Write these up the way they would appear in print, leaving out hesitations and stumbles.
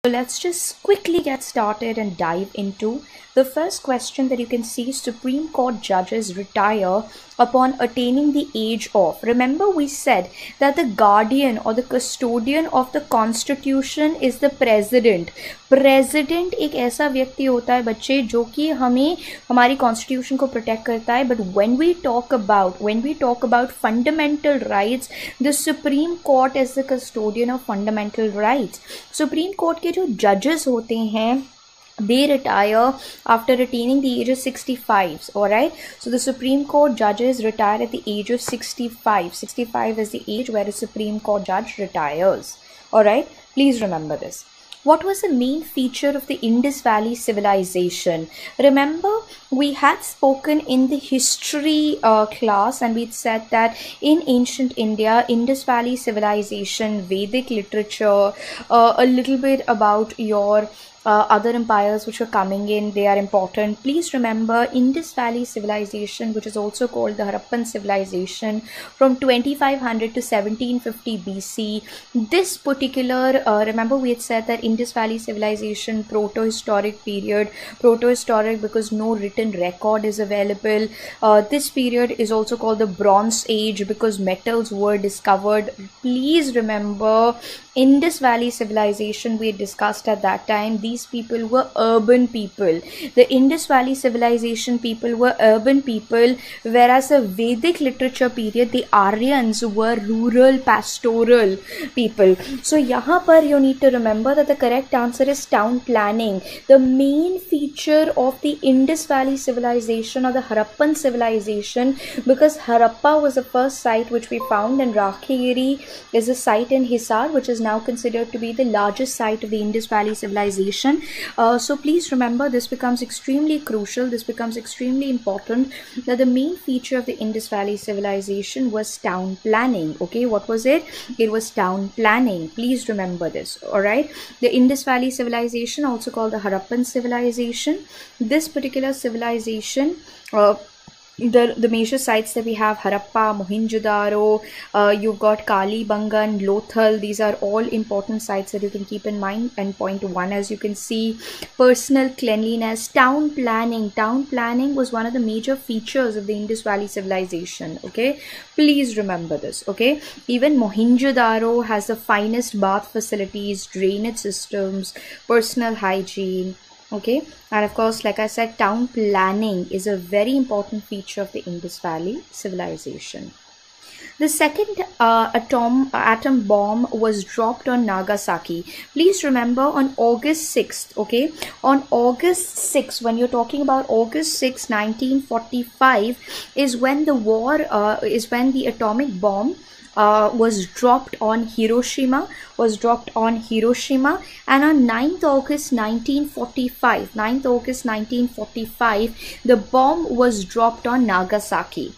So let's just quickly get started and dive into the first question that you can see. Supreme Court judges retire upon attaining the age of. Remember, we said that the guardian or the custodian of the constitution is the president. President एक ऐसा व्यक्ति होता है बच्चे जो कि हमें हमारी कॉन्स्टिट्यूशन को प्रोटेक्ट करता है. But when we talk about fundamental rights, the Supreme Court is the custodian of fundamental rights. Supreme Court के जो जजेस होते हैं, they retire after attaining the age of 65. Alright, so the Supreme Court judges retire at the age of 65. 65 is the age where a Supreme Court judge retires. Alright, please remember this. What was the main feature of the Indus Valley civilization? Remember, we had spoken in the history class, and we'd said that in ancient India, Indus Valley civilization, Vedic literature, a little bit about your other empires which were coming in, they are important. Please remember, Indus Valley civilization, which is also called the Harappan civilization, from 2500 to 1750 BC. This particular, remember we had said that Indus Valley civilization, proto-historic period, proto-historic because no written record is available. This period is also called the Bronze Age because metals were discovered. Please remember, Indus Valley civilization, we discussed at that time, these people were urban people. The Indus Valley civilization people were urban people, whereas the Vedic literature period, the Aryans were rural, pastoral people. So yahan par you need to remember that the correct answer is town planning. The main feature of the Indus Valley civilization or the Harappan civilization, because Harappa was the first site which we found, and Rakhigiri is a site in Hisar which is now considered to be the largest site of the Indus Valley civilization. So please remember, this becomes extremely crucial, this becomes extremely important, that the main feature of the Indus Valley civilization was town planning. Okay, what was it? It was town planning. Please remember this. Alright, the Indus Valley civilization, also called the Harappan civilization, this particular civilization, the major sites that we have: Harappa, Mohenjo-daro, you've got Kalibangan, Lothal. These are all important sites that you can keep in mind. And point one, as you can see, personal cleanliness, town planning. Town planning was one of the major features of the Indus Valley civilization. Okay, please remember this. Okay, even Mohenjo-daro has the finest bath facilities, drainage systems, personal hygiene. Okay, and of course, like I said, town planning is a very important feature of the Indus Valley civilization. The second atom bomb was dropped on Nagasaki. Please remember, on August 6th, okay, on August 6th, when you're talking about August 6, 1945, is when the the atomic bomb was dropped on Hiroshima, and on 9th August 1945, the bomb was dropped on Nagasaki.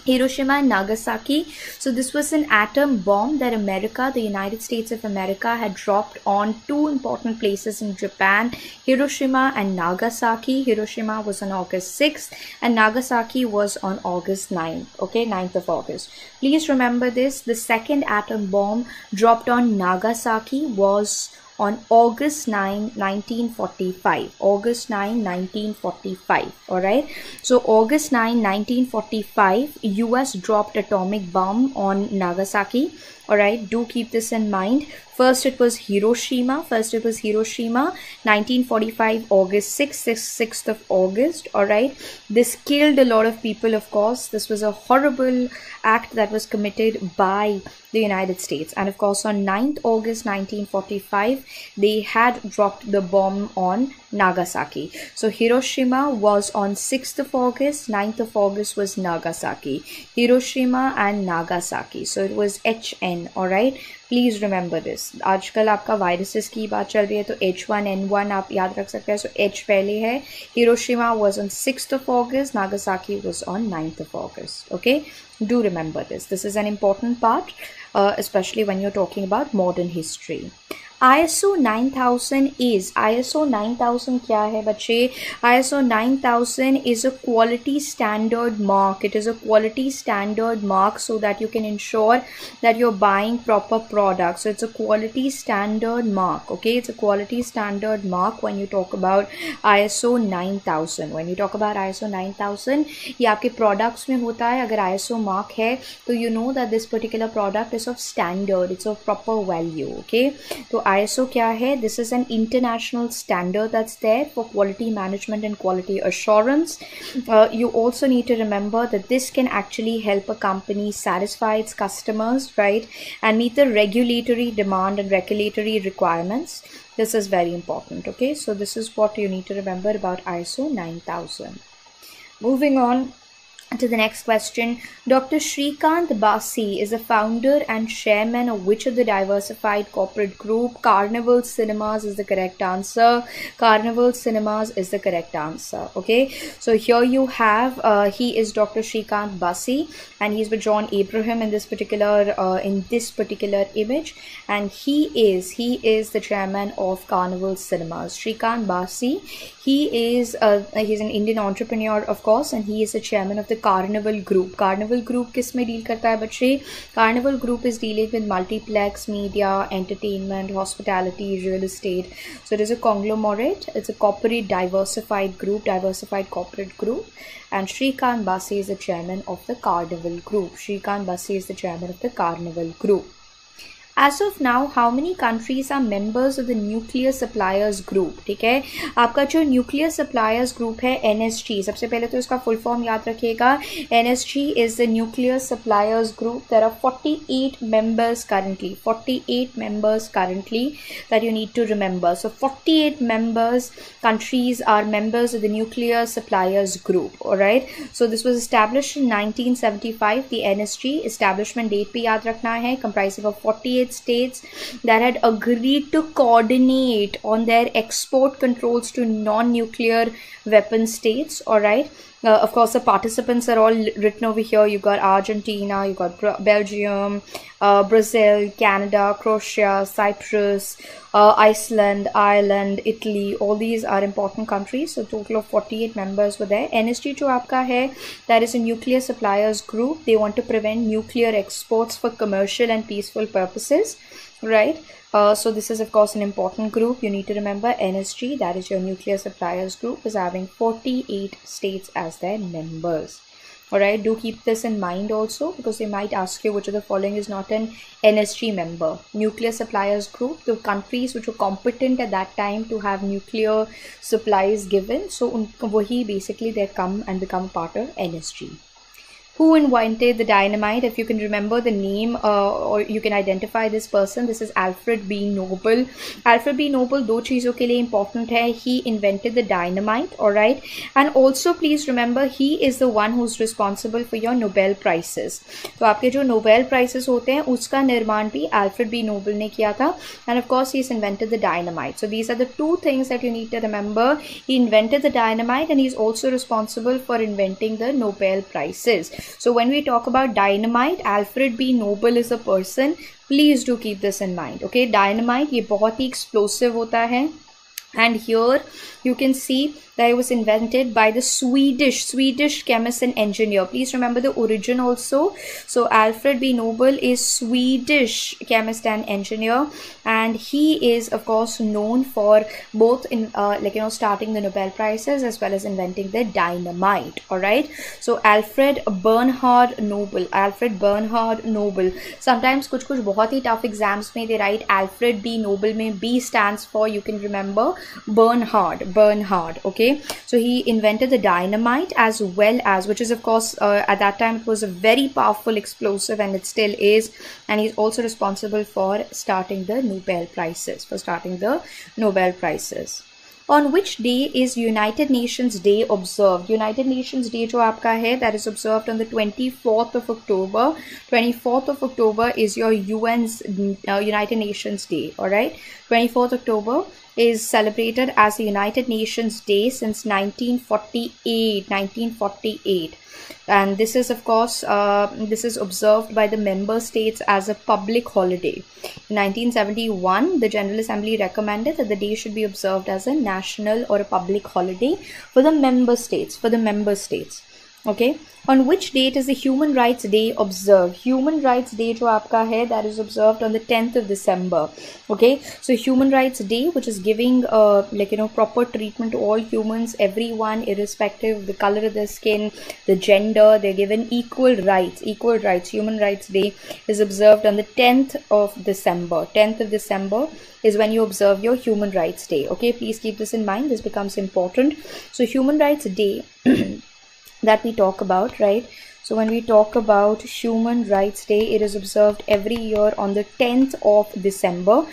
Hiroshima and Nagasaki. So this was an atom bomb that the United States of America, had dropped on two important places in Japan, Hiroshima and Nagasaki. Hiroshima was on August 6th and Nagasaki was on August 9th. Okay, 9th of August. Please remember this. The second atom bomb dropped on Nagasaki was on August 9, 1945. August 9, 1945. Alright. So August 9, 1945, US dropped atomic bomb on Nagasaki. Alright, do keep this in mind. First it was Hiroshima, 1945, August 6th of August. Alright, this killed a lot of people, of course. This was a horrible act that was committed by the United States. And of course, on 9th August 1945, they had dropped the bomb on Nagasaki. So Hiroshima was on 6th of August, 9th of August was Nagasaki. Hiroshima and Nagasaki. So it was HN. Alright, please remember this. आजकल आपका viruses की बात चल रही है तो H1N1 आप याद रख सकते हैं. सो H पहले है. Hiroshima was on 6th of August, Nagasaki was on 9th of August. Okay, do remember this. This is an important part, especially when you're talking about modern history. ISO 9000 ISO 9000 क्या है बच्चे? ISO 9000 is a quality standard mark. It is a quality standard mark so that you can ensure that you're buying proper products. So it's a quality standard mark. Okay, it's a quality standard mark when you talk about ISO 9000. When you talk about ISO 9000, ये आपके products में होता है. अगर ISO mark है तो you know that this particular product is of standard. It's of proper value. Okay, तो ISO क्या है? This is an international standard that's there for quality management and quality assurance. You also need to remember that this can actually help a company satisfy its customers, right, and meet the regulatory demand and regulatory requirements. This is very important. Okay, so this is what you need to remember about ISO 9000. Moving on to the next question. Dr. Shrikant Basi is the founder and chairman of which of the diversified corporate group? Carnival Cinemas is the correct answer. Carnival Cinemas is the correct answer. Okay, so here you have he is Dr. Shrikant Basi, and he's with John Abraham in this particular image, and he is the chairman of Carnival Cinemas. Shrikant Basi, he's an Indian entrepreneur, of course, and he is the chairman of the Carnival Group. Carnival Group किस में deal करता है बच्चे? Carnival Group is dealing with multiplex, media, entertainment, hospitality, real estate. So it is a conglomerate. It's a corporate diversified corporate group. And Shrikant Basi is the chairman of the Carnival Group. Shrikant Basi is the chairman of the Carnival Group. As of now, how many countries are members of the Nuclear Suppliers Group? ठीक है, आपका जो Nuclear Suppliers Group है NSG, सबसे पहले तो इसका full form याद रखिएगा. NSG is the Nuclear Suppliers Group. There are 48 members currently. 48 members currently that you need to remember. So 48 countries are members of the Nuclear Suppliers Group. All right. So this was established in 1975. The NSG establishment date पे याद रखना है. Comprising of 48 states that had agreed to coordinate on their export controls to non-nuclear weapon states. All right. Of course, the participants are all written over here. You got Argentina, you got Belgium, Brazil, Canada, Croatia, Cyprus, Iceland, Ireland, Italy. All these are important countries. So total of 48 members were there. NSG जो आपका है, that is a nuclear suppliers group. They want to prevent nuclear exports for commercial and peaceful purposes, right? So this is of course an important group. You need to remember NSG, that is your nuclear suppliers group, is having 48 states as their members. Alright, do keep this in mind also, because they might ask you which of the following is not an NSG member. Nuclear suppliers group, the countries which were competent at that time to have nuclear supplies given, so wahi basically they come and become part of NSG. Who invented the dynamite? If you can remember the name or you can identify this person, this is Alfred B. Noble. Alfred B. Noble दो चीज़ों के लिए important है. He invented the dynamite, alright, and also please remember he is the one who's responsible for your Nobel prizes. तो आपके जो Nobel prizes होते हैं उसका निर्माण भी Alfred B. Noble ने किया था, and of course he's invented the dynamite. So these are the two things that you need to remember. He invented the dynamite and he's also responsible for inventing the Nobel prizes. So when we talk about dynamite, Alfred B. Noble is a person. Please do keep this in mind. Okay, dynamite ये बहुत ही explosive होता है. And here you can see that it was invented by the Swedish chemist and engineer. Please remember the origin also. So Alfred B. Noble is Swedish chemist and engineer, and he is of course known for both in starting the Nobel prizes as well as inventing the dynamite. All right. So Alfred Bernhard Noble. Sometimes कुछ बहुत ही tough exams में they write Alfred B. Noble में B stands for, you can remember, Bernhard. Okay. So he invented the dynamite as well as, which is of course at that time it was a very powerful explosive and it still is, and he's also responsible for starting the Nobel prizes. On which day is United Nations Day observed? United Nations Day जो आपका है, that is observed on the 24th of October. 24th of October is your UN's United Nations Day. All right, 24th October is celebrated as a United Nations Day since 1948. And this is, of course, this is observed by the member states as a public holiday. In 1971, the General Assembly recommended that the day should be observed as a national or a public holiday for the member states. Okay, on which date is the Human Rights Day observed? Human Rights Day जो आपका है, that is observed on the 10th of December. Okay, so Human Rights Day, which is giving proper treatment to all humans, everyone, irrespective of the color of their skin, the gender, they're given equal rights. Human Rights Day is observed on the 10th of December. 10th of December is when you observe your Human Rights Day. Okay, please keep this in mind. This becomes important. So Human Rights Day that we talk about, right? So when we talk about Human Rights Day, it is observed every year on the 10th of December.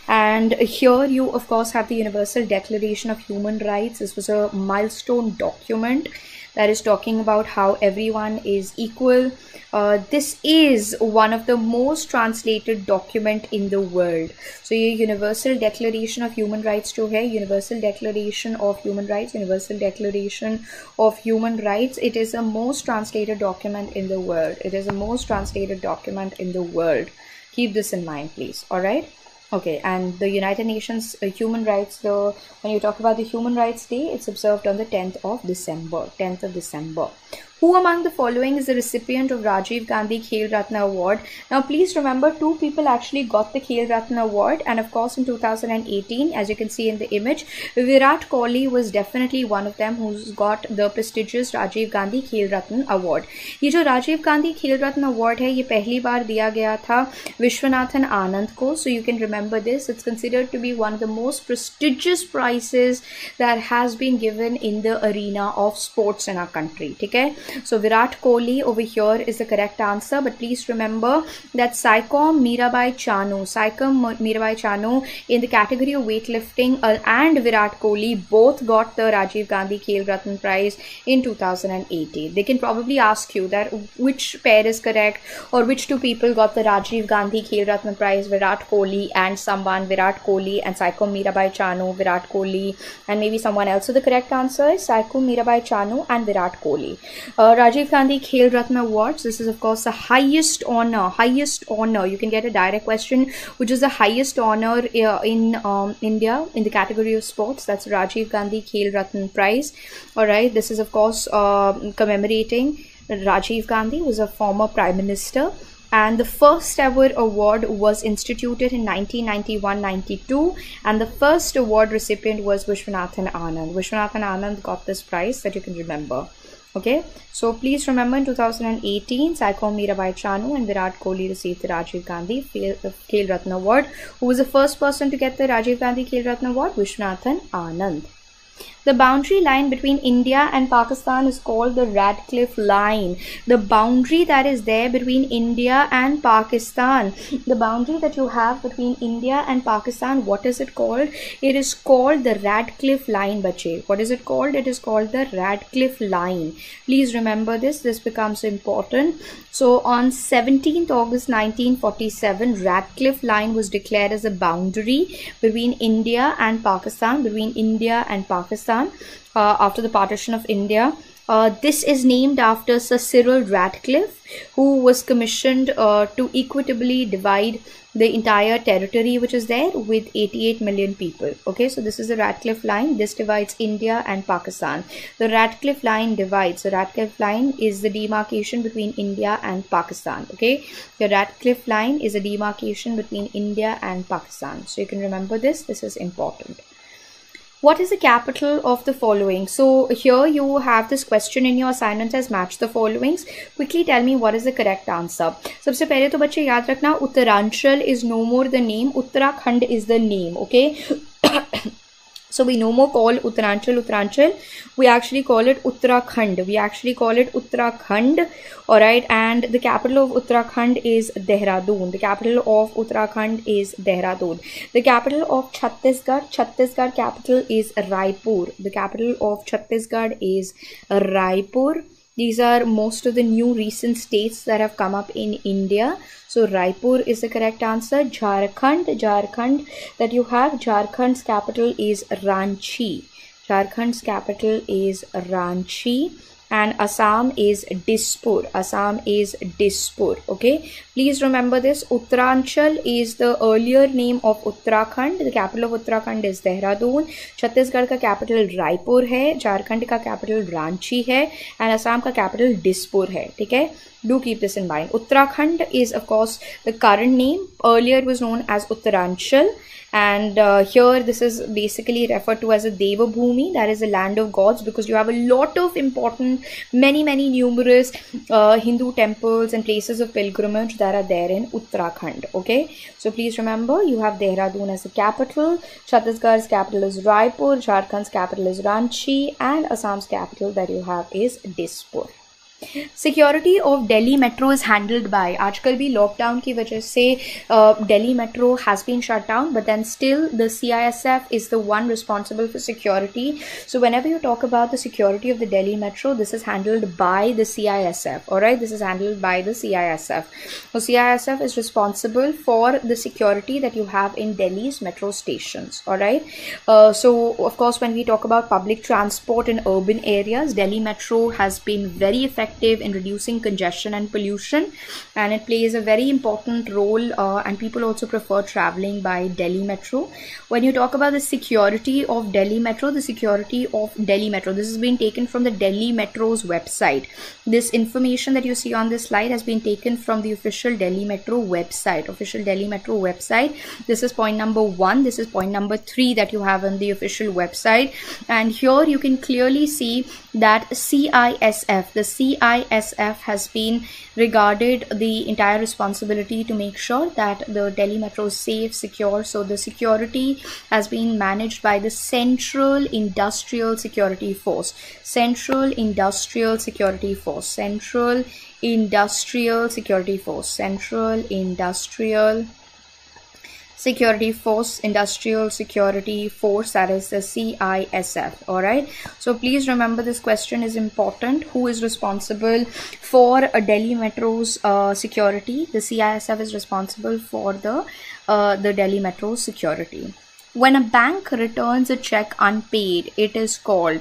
And here you, of course, have the Universal Declaration of Human Rights. This was a milestone document that is talking about how everyone is equal. This is one of the most translated document in the world. So ये Universal Declaration of Human Rights जो है, Universal Declaration of Human Rights, Universal Declaration of Human Rights, it is the most translated document in the world. Keep this in mind, please. All right. Okay, and the United Nations Human Rights, when you talk about the Human Rights Day, it's observed on the 10th of December. Who among the following is the recipient of Rajiv Gandhi Khel Ratna Award? Now, please remember, two people actually got the Khel Ratna Award, and of course, in 2018, as you can see in the image, Virat Kohli was definitely one of them who's got the prestigious Rajiv Gandhi Khel Ratna Award. ये जो Rajiv Gandhi Khel Ratna Award है, ये पहली बार दिया गया था विश्वनाथन आनंद को. So you can remember this. It's considered to be one of the most prestigious prizes that has been given in the arena of sports in our country. ठीक है? So Virat Kohli over here is the correct answer, but please remember that Saikom Mirabai Chanu in the category of weightlifting and Virat Kohli both got the Rajiv Gandhi Khel Ratna Prize in 2018. They can probably ask you that which pair is correct, or which two people got the Rajiv Gandhi Khel Ratna Prize, Virat Kohli and someone, Virat Kohli and Saikom Mirabai Chanu, Virat Kohli and maybe someone else. So the correct answer is Saikom Mirabai Chanu and Virat Kohli. Rajiv Gandhi Khel Ratna Awards, this is of course the highest honor. You can get a direct question, which is the highest honor in India in the category of sports. That's Rajiv Gandhi Khel Ratna Prize. Alright, this is of course commemorating Rajiv Gandhi, who was a former Prime Minister. And the first ever award was instituted in 1991-92, and the first award recipient was Vishwanathan Anand. Vishwanathan Anand got this prize, that you can remember. Okay, so please remember in 2018, Saikom Mirabai Chanu and Virat Kohli received the Rajiv Gandhi Khel Ratna Award. Who was the first person to get the Rajiv Gandhi Khel Ratna Award? Vishwanathan Anand. The boundary line between India and Pakistan is called the Radcliffe Line. The boundary that is there between India and Pakistan, the boundary that you have between India and Pakistan, what is it called? It is called the Radcliffe Line, bache. What is it called? It is called the Radcliffe Line. Please remember this. This becomes important. So on 17th August 1947, Radcliffe Line was declared as a boundary between India and Pakistan, after the partition of India. This is named after Sir Cyril Radcliffe, who was commissioned to equitably divide the entire territory which is there with 88 million people. Okay, so this is the Radcliffe Line. This divides India and Pakistan. The Radcliffe Line divides. The Radcliffe Line is the demarcation between India and Pakistan. Okay, the Radcliffe Line is a demarcation between India and Pakistan. So you can remember this. This is important. What is the capital of the following? So here you have this question in your assignment as match the followings. Quickly tell me what is the correct answer. सबसे पहले तो बच्चे याद रखना, Uttaranchal is no more the name, Uttarakhand is the name. Okay. So we no more call Uttaranchal, we actually call it Uttarakhand. Alright, and the capital of Uttarakhand is Dehradun. The capital of Chhattisgarh capital is Raipur. These are most of the new recent states that have come up in India. So Raipur is the correct answer. Jharkhand that you have, Jharkhand's capital is Ranchi. Jharkhand's capital is Ranchi. And Assam is Dispur. Assam is Dispur. Okay, please remember this. Uttaranchal is the earlier name of Uttarakhand. The capital of Uttarakhand is Dehradun. Chhattisgarh का capital Raipur है. Jharkhand का capital Ranchi है. And Assam का capital Dispur है. ठीक है, do keep this in mind. Uttarakhand is of course the current name. Earlier it was known as Uttaranchal. And here this is basically referred to as a Deva Bhumi, that is the land of gods, because you have a lot of important, many numerous Hindu temples and places of pilgrimage that are there in Uttarakhand. Okay, so please remember, you have Dehradun as the capital, Chhattisgarh's capital is Raipur, Jharkhand's capital is Ranchi, and Assam's capital that you have is Dispur. Security of Delhi metro is handled by, आजकल भी lockdown की वजह से Delhi metro has been shut down, but then still the CISF is the one responsible for security. So whenever you talk about the security of the Delhi Metro, this is handled by the CISF. Alright, this is handled by the CISF. So CISF is responsible for the security that you have in Delhi's metro stations. Alright, so of course when we talk about public transport in urban areas, Delhi Metro has been very effective in reducing congestion and pollution, and it plays a very important role, and people also prefer traveling by Delhi Metro. When you talk about the security of Delhi Metro, the security of Delhi Metro, this has been taken from the Delhi Metro's website. This information that you see on this slide has been taken from the official Delhi Metro website. This is point number 1. This is point number 3 that you have on the official website, and here you can clearly see that the CISF has been regarded the entire responsibility to make sure that the Delhi Metro is safe, secure. So the security has been managed by the Central Industrial Security Force. Central Industrial Security Force. Central Industrial Security Force. Central Industrial Security Force, Industrial Security Force, that is the CISF. Alright, so please remember this question is important. Who is responsible for Delhi Metro's security? The CISF is responsible for the Delhi Metro security. When a bank returns a check unpaid, it is called.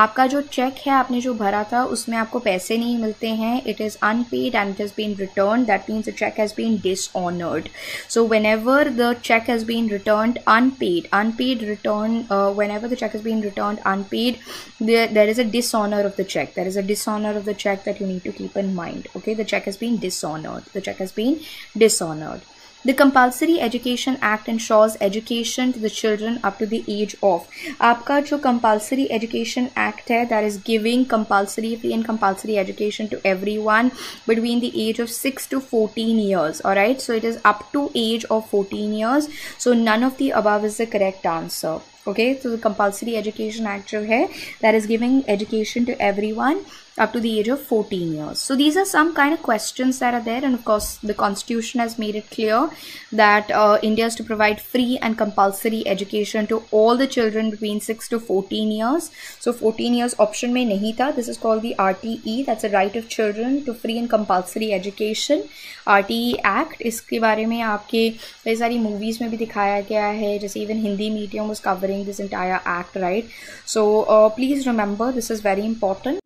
आपका जो check है आपने जो भरा था उसमें आपको पैसे नहीं मिलते हैं, it is unpaid and it has been returned. That means the check has been dishonored. So whenever the check has been returned unpaid, whenever the check has been returned unpaid, there is a dishonor of the check. There is a dishonor of the check that you need to keep in mind. Okay, the check has been dishonored. The check has been dishonored. The Compulsory Education Act ensures education to the children up to the age of. आपका जो Compulsory Education Act है, that is giving compulsory free and compulsory education to everyone between the age of 6 to 14 years. Alright, so it is up to age of 14 years. So none of the above is the correct answer. Okay, so the Compulsory Education Act जो है, that is giving education to everyone up to the age of 14 years. So these are some kind of questions that are there, and of course the constitution has made it clear that India is to provide free and compulsory education to all the children between 6 to 14 years. So 14 years option में नहीं था. This is called the RTE, that's a right of children to free and compulsory education. RTE Act, इसके बारे में आपके कई सारी movies में भी दिखाया गया है, जैसे even Hindi medium was covering this entire act, right? So please remember, this is very important.